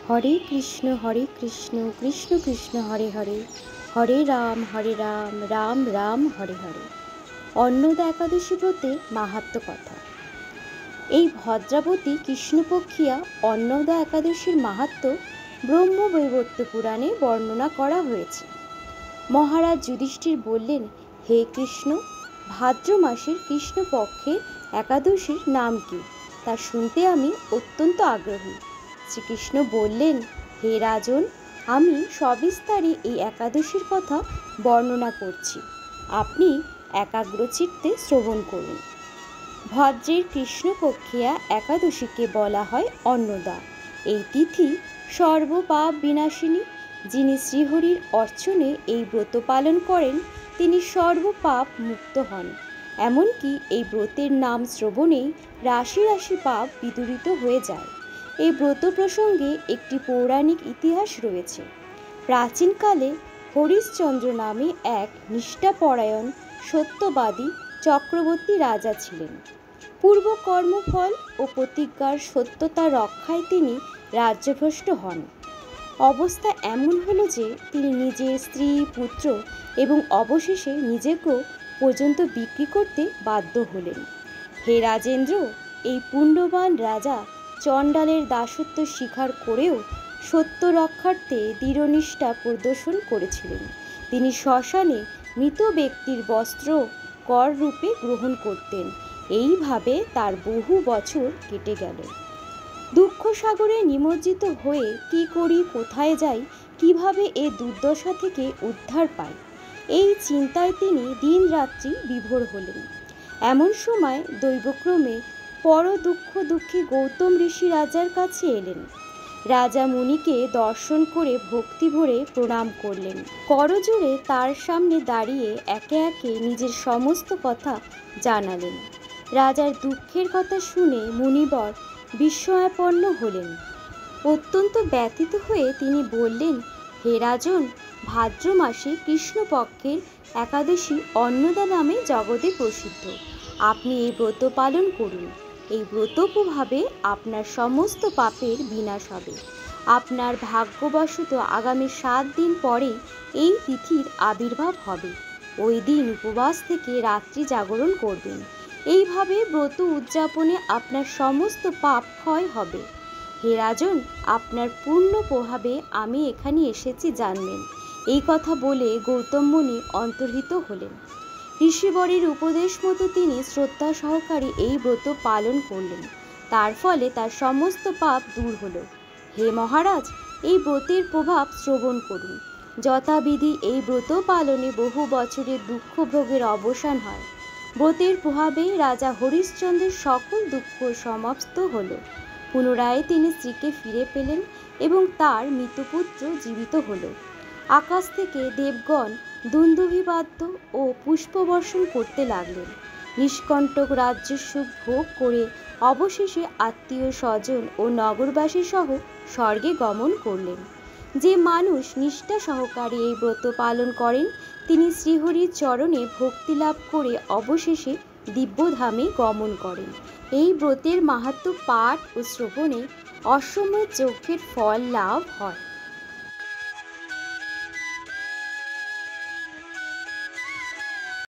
হরে কৃষ্ণ কৃষ্ণ কৃষ্ণ হরে হরে, হরে রাম রাম রাম হরে হরে। অন্নদা একাদশী ব্রতের মাহাত্ম্য কথা। এই ভদ্রাবতী কৃষ্ণপক্ষিয়া অন্নদা একাদশীর মাহাত্ম্য ব্রহ্মবৈবর্ত পুরাণে বর্ণনা করা হয়েছে। মহারাজ যুধিষ্ঠির বললেন, হে কৃষ্ণ, ভাদ্র মাসের কৃষ্ণপক্ষের একাদশীর নাম কি তা শুনতে আমি অত্যন্ত আগ্রহী। শ্রীকৃষ্ণ বললেন, হে রাজন, আমি সবিস্তারে এই একাদশীর কথা বর্ণনা করছি, আপনি একাগ্রচিত্তে শ্রবণ করুন। ভদ্রের কৃষ্ণপক্ষিয়া একাদশীকে বলা হয় অন্নদা। এই তিথি সর্বপাপ বিনাশিনী। যিনি শ্রীহরির অর্চনে এই ব্রত পালন করেন তিনি সর্বপাপ মুক্ত হন। এমনকি এই ব্রতের নাম শ্রবণেই রাশি রাশি পাপ বিদূরিত হয়ে যায়। এই ব্রত প্রসঙ্গে একটি পৌরাণিক ইতিহাস রয়েছে। প্রাচীনকালে হরিশ্চন্দ্র নামে এক নিষ্ঠাপরায়ণ সত্যবাদী চক্রবর্তী রাজা ছিলেন। পূর্ব কর্মফল ও প্রতিজ্ঞার সত্যতা রক্ষায় তিনি রাজ্যভ্রষ্ট হন। অবস্থা এমন হলো যে তিনি নিজের স্ত্রী, পুত্র এবং অবশেষে নিজেকেও পর্যন্ত বিক্রি করতে বাধ্য হলেন। হে রাজেন্দ্র, এই পুণ্যবান রাজা চণ্ডালের দাসত্ব স্বীকার করেও সত্য রক্ষার্থে দৃঢ়নিষ্ঠা প্রদর্শন করেছিলেন। তিনি শ্মশানে মৃত ব্যক্তির বস্ত্র কর রূপে গ্রহণ করতেন। এইভাবে তার বহু বছর কেটে গেল। দুঃখ সাগরে নিমজ্জিত হয়ে কি করি, কোথায় যাই, কিভাবে এ দুর্দশা থেকে উদ্ধার পাই, এই চিন্তায় তিনি দিনরাত্রি বিভোর হলেন। এমন সময় দৈবক্রমে দুঃখী গৌতম ঋষি রাজার কাছে এলেন। রাজা মুনিকে দর্শন করে ভক্তি ভরে প্রণাম করলেন। করজোড়ে তার সামনে দাঁড়িয়ে একে একে নিজের সমস্ত কথা জানালেন। রাজার দুঃখের কথা শুনে মুনিবর বিস্ময়াপন্ন হলেন। অত্যন্ত ব্যথিত হয়ে তিনি বললেন, হে রাজন, ভাদ্র মাসে কৃষ্ণপক্ষের একাদশী অন্নদা নামে জগতে প্রসিদ্ধ। আপনি এই ব্রত পালন করুন। এই ব্রত প্রভাবে আপনার সমস্ত পাপের বিনাশ হবে। আপনার ভাগ্যবশত আগামী 7 দিন পরে এই তিথির আবির্ভাব হবে। ওই দিন উপবাস থেকে রাত্রি জাগরণ করবেন। এইভাবে ব্রত উদযাপনে আপনার সমস্ত পাপ ক্ষয় হবে। হে রাজন, আপনার পূর্ণ প্রভাবে আমি এখানে এসেছি জানবেন। এই কথা বলে গৌতম মুনি অন্তর্হিত হলেন। ঋষিবরের উপদেশ মতো তিনি শ্রদ্ধা সহকারে এই ব্রত পালন করলেন। তার ফলে তার সমস্ত পাপ দূর হলো। হে মহারাজ, এই ব্রতের প্রভাব শ্রবণ করুন। যথাবিধি এই ব্রত পালনে বহু বছরের দুঃখ ভোগের অবসান হয়। ব্রতের প্রভাবে রাজা হরিশ্চন্দ্রের সকল দুঃখ সমাপ্ত হল। পুনরায় তিনি স্ত্রীকে ফিরে পেলেন এবং তার মৃতপুত্র জীবিত হল। আকাশ থেকে দেবগণ দুন্দুভিবাদ্য ও পুষ্পবর্ষণ করতে লাগলেন। নিষ্কণ্টক রাজ্যসুখ ভোগ করে অবশেষে আত্মীয় স্বজন ও নগরবাসী সহ স্বর্গে গমন করলেন। যে মানুষ নিষ্ঠা সহকারে এই ব্রত পালন করেন তিনি শ্রীহরির চরণে ভক্তি লাভ করে অবশেষে দিব্যধামে গমন করেন। এই ব্রতের মাহাত্ম্য পাঠ ও শ্রবণে অসময় যজ্ঞের ফল লাভ হয়।